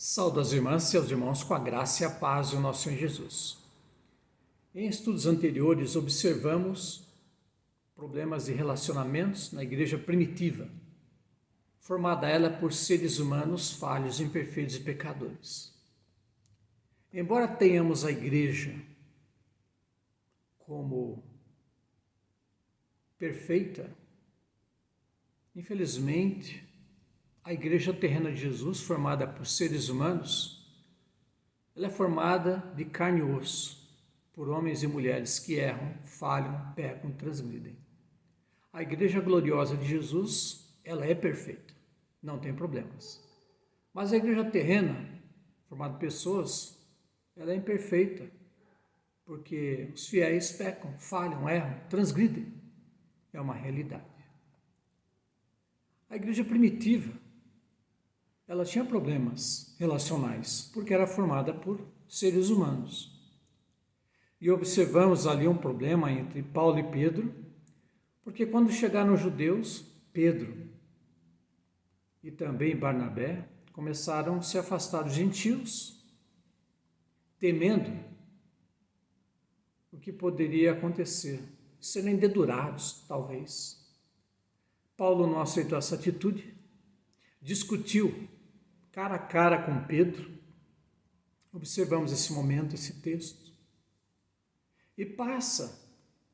Saúdo as irmãs e aos irmãos com a graça e a paz do nosso Senhor Jesus. Em estudos anteriores, observamos problemas de relacionamentos na igreja primitiva, formada ela por seres humanos falhos, imperfeitos e pecadores. Embora tenhamos a igreja como perfeita, infelizmente, a igreja terrena de Jesus, formada por seres humanos, ela é formada de carne e osso, por homens e mulheres que erram, falham, pecam, transgridem. A igreja gloriosa de Jesus, ela é perfeita, não tem problemas. Mas a igreja terrena, formada por pessoas, ela é imperfeita, porque os fiéis pecam, falham, erram, transgridem. É uma realidade. A igreja primitiva, ela tinha problemas relacionais, porque era formada por seres humanos. E observamos ali um problema entre Paulo e Pedro, porque quando chegaram os judeus, Pedro e também Barnabé começaram a se afastar dos gentios, temendo o que poderia acontecer, serem dedurados, talvez. Paulo não aceitou essa atitude, discutiu cara a cara com Pedro. Observamos esse momento, esse texto. E passa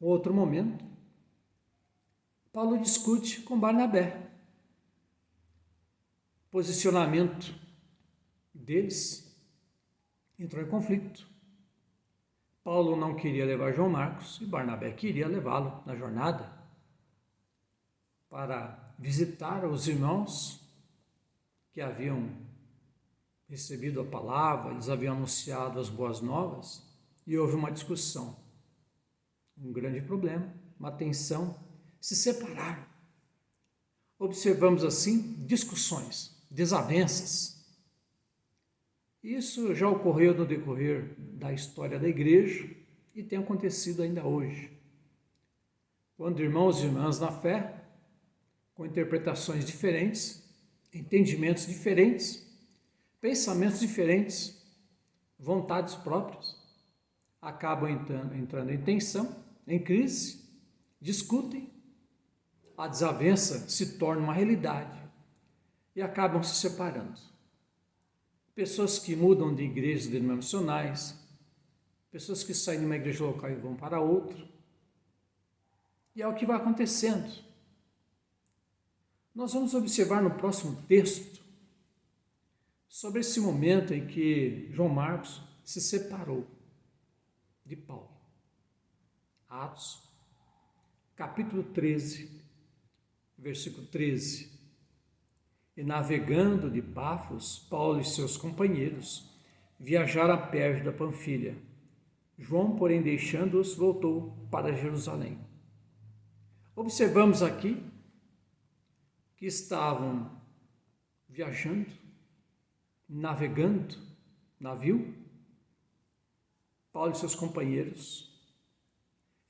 outro momento. Paulo discute com Barnabé. O posicionamento deles entrou em conflito. Paulo não queria levar João Marcos e Barnabé queria levá-lo na jornada para visitar os irmãos que haviam recebido a palavra, eles haviam anunciado as boas novas, e houve uma discussão, um grande problema, uma tensão, se separaram. Observamos assim discussões, desavenças. Isso já ocorreu no decorrer da história da igreja e tem acontecido ainda hoje. Quando irmãos e irmãs na fé, com interpretações diferentes, entendimentos diferentes, pensamentos diferentes, vontades próprias, acabam entrando em tensão, em crise, discutem, a desavença se torna uma realidade e acabam se separando. Pessoas que mudam de igrejas denominacionais, pessoas que saem de uma igreja local e vão para outra, e é o que vai acontecendo. Nós vamos observar no próximo texto sobre esse momento em que João Marcos se separou de Paulo. Atos, capítulo 13, versículo 13. E navegando de Pafos, Paulo e seus companheiros viajaram a Perge da Panfilha. João, porém, deixando-os, voltou para Jerusalém. Observamos aqui que estavam viajando, navegando, navio, Paulo e seus companheiros.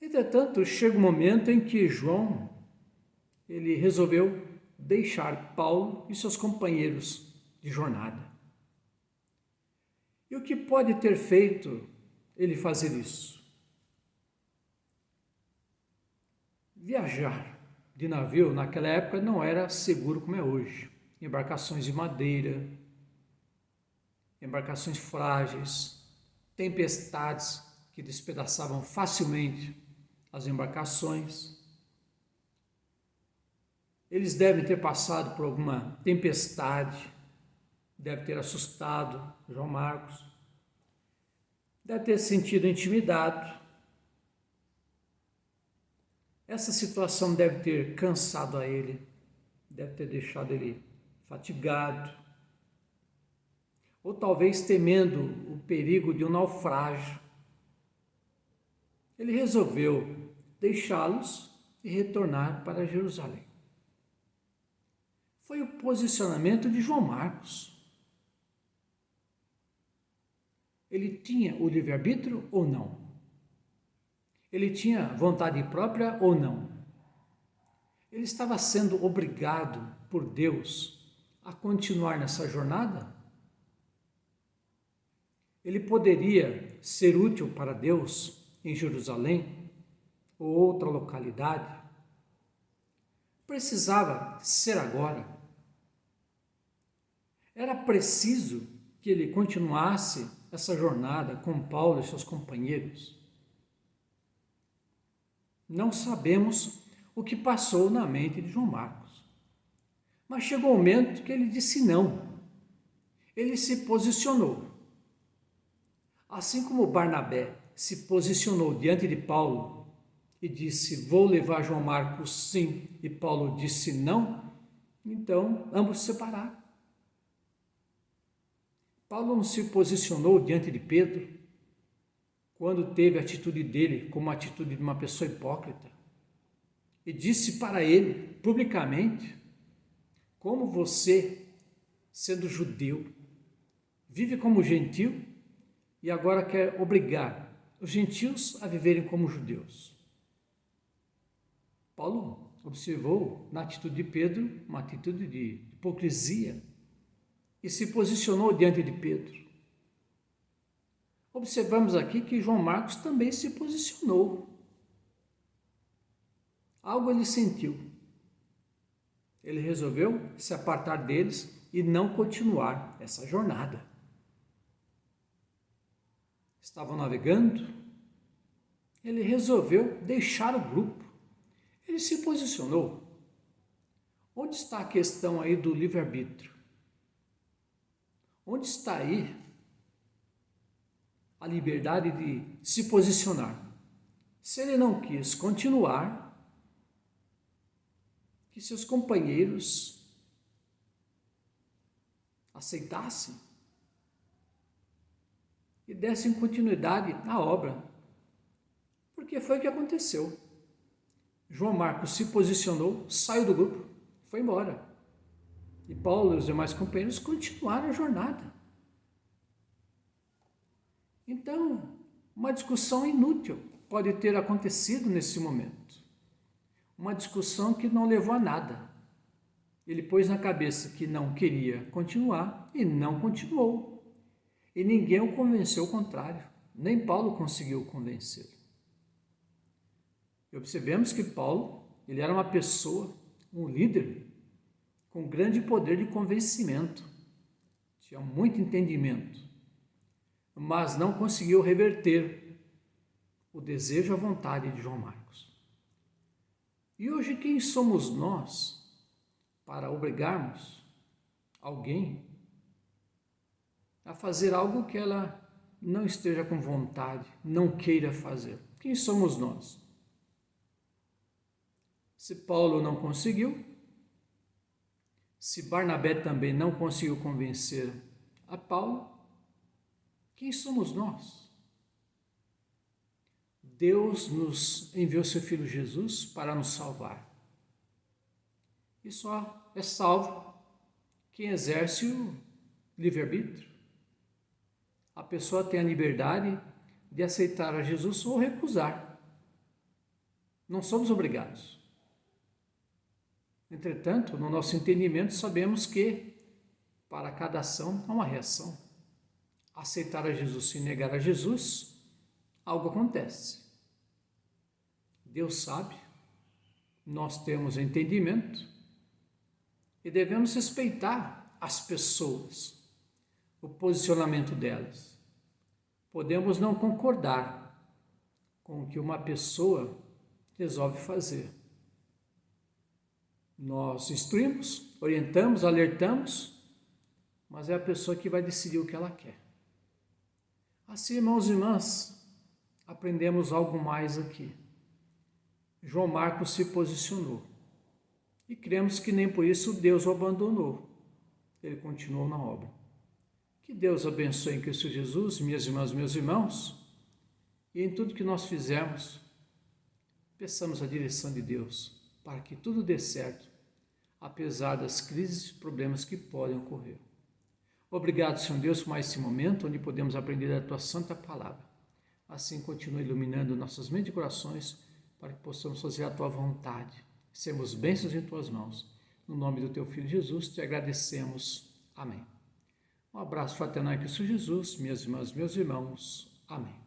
Entretanto, chega um momento em que João, ele resolveu deixar Paulo e seus companheiros de jornada. E o que pode ter feito ele fazer isso? Viajar de navio naquela época não era seguro como é hoje. Embarcações de madeira, embarcações frágeis, tempestades que despedaçavam facilmente as embarcações. Eles devem ter passado por alguma tempestade, deve ter assustado João Marcos, deve ter sentido intimidado. Essa situação deve ter cansado a ele, deve ter deixado ele fatigado, ou talvez temendo o perigo de um naufrágio. Ele resolveu deixá-los e retornar para Jerusalém. Foi o posicionamento de João Marcos. Ele tinha o livre-arbítrio ou não? Ele tinha vontade própria ou não? Ele estava sendo obrigado por Deus a continuar nessa jornada? ele poderia ser útil para Deus em Jerusalém ou outra localidade? Precisava ser agora? Era preciso que ele continuasse essa jornada com Paulo e seus companheiros? Não sabemos o que passou na mente de João Marcos, mas chegou o momento que ele disse não. Ele se posicionou. Assim como Barnabé se posicionou diante de Paulo e disse: vou levar João Marcos sim, e Paulo disse não, então ambos se separaram. Paulo não se posicionou diante de Pedro quando teve a atitude dele como a atitude de uma pessoa hipócrita e disse para ele publicamente: como você, sendo judeu, vive como gentil e agora quer obrigar os gentios a viverem como judeus. Paulo observou na atitude de Pedro uma atitude de hipocrisia e se posicionou diante de Pedro. Observamos aqui que João Marcos também se posicionou. Algo ele sentiu. Ele resolveu se apartar deles e não continuar essa jornada. Estavam navegando, ele resolveu deixar o grupo. Ele se posicionou. Onde está a questão aí do livre-arbítrio? Onde está aí a liberdade de se posicionar? Se ele não quis continuar, que seus companheiros aceitassem e dessem continuidade à obra. Porque foi o que aconteceu. João Marcos se posicionou, saiu do grupo, foi embora. E Paulo e os demais companheiros continuaram a jornada. Então, uma discussão inútil pode ter acontecido nesse momento. Uma discussão que não levou a nada. Ele pôs na cabeça que não queria continuar e não continuou. E ninguém o convenceu ao contrário. Nem Paulo conseguiu convencê-lo. E observemos que Paulo, ele era uma pessoa, um líder, com grande poder de convencimento. Tinha muito entendimento. Mas não conseguiu reverter o desejo e a vontade de João Marcos. E hoje quem somos nós para obrigarmos alguém a fazer algo que ela não esteja com vontade, não queira fazer? Quem somos nós? Se Paulo não conseguiu, se Barnabé também não conseguiu convencer a Paulo, quem somos nós? Deus nos enviou seu Filho Jesus para nos salvar. E só é salvo quem exerce o livre-arbítrio. A pessoa tem a liberdade de aceitar a Jesus ou recusar. Não somos obrigados. Entretanto, no nosso entendimento, sabemos que para cada ação há uma reação. Aceitar a Jesus e negar a Jesus, algo acontece. Deus sabe, nós temos entendimento e devemos respeitar as pessoas, o posicionamento delas. Podemos não concordar com o que uma pessoa resolve fazer. Nós instruímos, orientamos, alertamos, mas é a pessoa que vai decidir o que ela quer. Assim, irmãos e irmãs, aprendemos algo mais aqui. João Marcos se posicionou e cremos que nem por isso Deus o abandonou. Ele continuou na obra. Que Deus abençoe em Cristo Jesus, minhas irmãs, meus irmãos, e em tudo que nós fizermos, peçamos a direção de Deus para que tudo dê certo, apesar das crises e problemas que podem ocorrer. Obrigado, Senhor Deus, por mais esse momento onde podemos aprender a Tua Santa Palavra. Assim, continua iluminando nossas mentes e corações para que possamos fazer a Tua vontade. Sermos bênçãos em Tuas mãos. No nome do Teu Filho Jesus, te agradecemos. Amém. Um abraço fraternal em Cristo Jesus, minhas irmãs, meus irmãos. Amém.